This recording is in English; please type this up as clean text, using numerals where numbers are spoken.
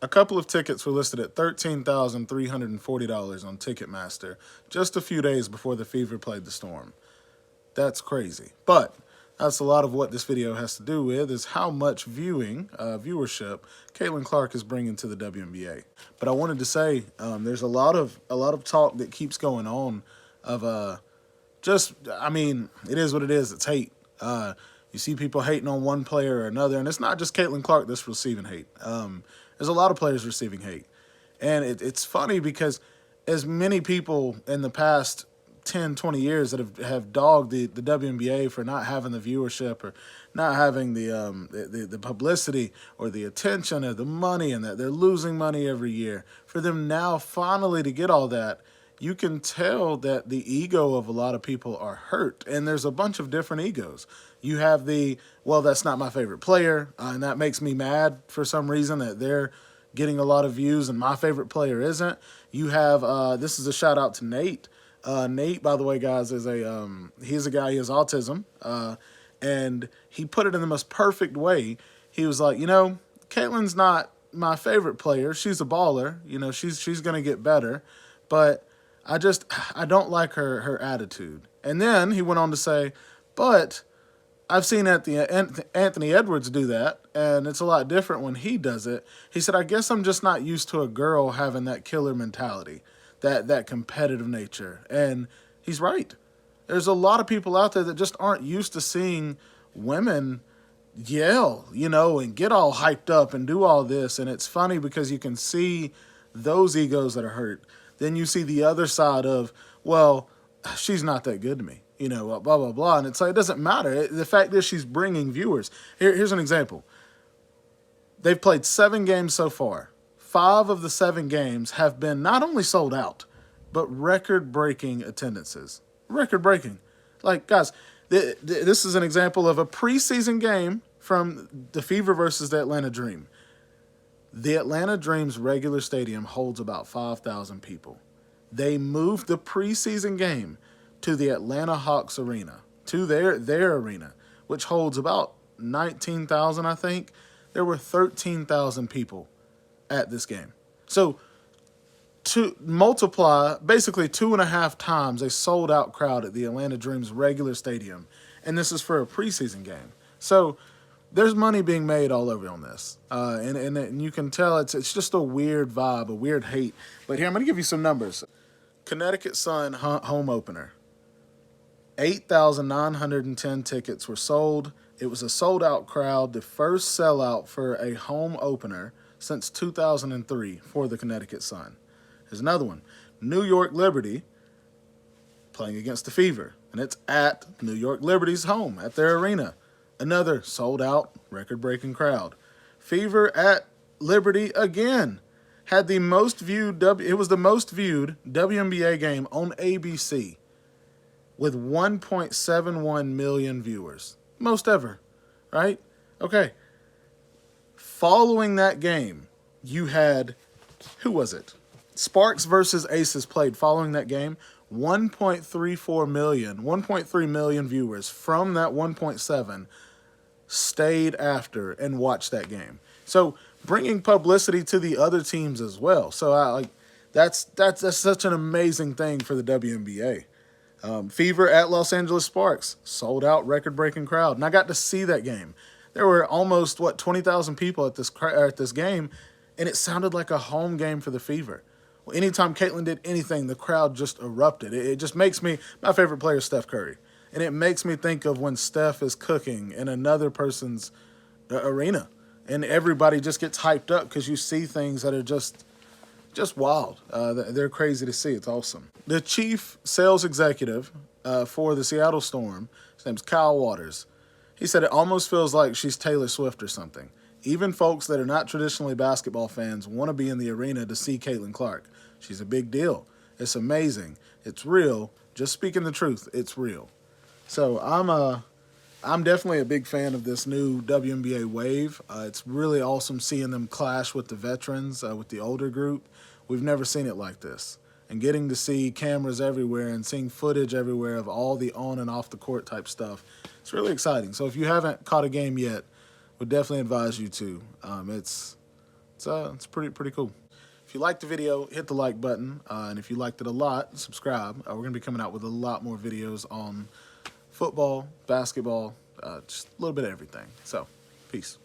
A couple of tickets were listed at $13,340 on Ticketmaster just a few days before the Fever played the Storm. That's crazy. But that's a lot of what this video has to do with is how much viewership Caitlin Clark is bringing to the WNBA. But I wanted to say there's a lot of talk that keeps going on of it is what it is. It's hate. You see people hating on one player or another, and it's not just Caitlin Clark that's receiving hate. There's a lot of players receiving hate. And it's funny because as many people in the past 10, 20 years that have dogged the WNBA for not having the viewership or not having the publicity or the attention or the money, and that they're losing money every year, for them now finally to get all that, you can tell that the ego of a lot of people are hurt. And there's a bunch of different egos. You have well, that's not my favorite player, and that makes me mad for some reason that they're getting a lot of views and my favorite player isn't. You have, this is a shout out to Nate. Nate, by the way, guys, is he's a guy, he has autism, and he put it in the most perfect way. He was like, Caitlin's not my favorite player. She's a baller. She's going to get better, but I don't like her attitude. And then he went on to say, but I've seen Anthony Edwards do that, and it's a lot different when he does it. He said, I guess I'm just not used to a girl having that killer mentality, that competitive nature. And he's right. There's a lot of people out there that just aren't used to seeing women yell, and get all hyped up and do all this. And it's funny because you can see those egos that are hurt. Then you see the other side of, well, she's not that good to me, blah, blah, blah. And it's like, it doesn't matter. The fact is she's bringing viewers. Here's an example. They've played 7 games so far. 5 of the 7 games have been not only sold out, but record-breaking attendances. Record-breaking. Like, guys, this is an example of a preseason game from the Fever versus the Atlanta Dream. The Atlanta Dream's regular stadium holds about 5,000 people. They moved the preseason game to the Atlanta Hawks arena, to their arena, which holds about 19,000, I think. There were 13,000 people at this game. So to multiply basically 2.5 times a sold out crowd at the Atlanta Dream's regular stadium, and this is for a preseason game. So there's money being made all over on this, and you can tell it's just a weird vibe, a weird hate. But here, I'm going to give you some numbers. Connecticut Sun home opener. 8,910 tickets were sold. It was a sold-out crowd, the first sellout for a home opener since 2003 for the Connecticut Sun. Here's another one. New York Liberty playing against the Fever, and it's at New York Liberty's home, at their arena. Another sold-out, record-breaking crowd. Fever at Liberty again. Had the most viewed, it was the most viewed WNBA game on ABC with 1.71 million viewers. Most ever, right? Okay. Following that game, you had, who was it? Sparks versus Aces played following that game. 1.3 million viewers from that 1.7 stayed after and watched that game. So bringing publicity to the other teams as well. So that's such an amazing thing for the WNBA. Fever at Los Angeles Sparks, sold out, record-breaking crowd, and I got to see that game. There were almost 20,000 people at this game, and it sounded like a home game for the Fever. Well, anytime Caitlin did anything, the crowd just erupted. It just makes me, my favorite player is Steph Curry, and it makes me think of when Steph is cooking in another person's arena, and everybody just gets hyped up because you see things that are just wild. They're crazy to see. It's awesome. The chief sales executive for the Seattle Storm, his name's Kyle Waters. He said it almost feels like she's Taylor Swift or something. Even folks that are not traditionally basketball fans want to be in the arena to see Caitlin Clark. She's a big deal. It's amazing. It's real. Just speaking the truth, it's real. So I'm definitely a big fan of this new WNBA wave. It's really awesome seeing them clash with the veterans, with the older group. We've never seen it like this. And getting to see cameras everywhere and seeing footage everywhere of all the on and off the court type stuff, it's really exciting. So if you haven't caught a game yet, would definitely advise you to. It's pretty cool. If you liked the video, hit the like button, and if you liked it a lot, subscribe. We're gonna be coming out with a lot more videos on football, basketball, just a little bit of everything. So, peace.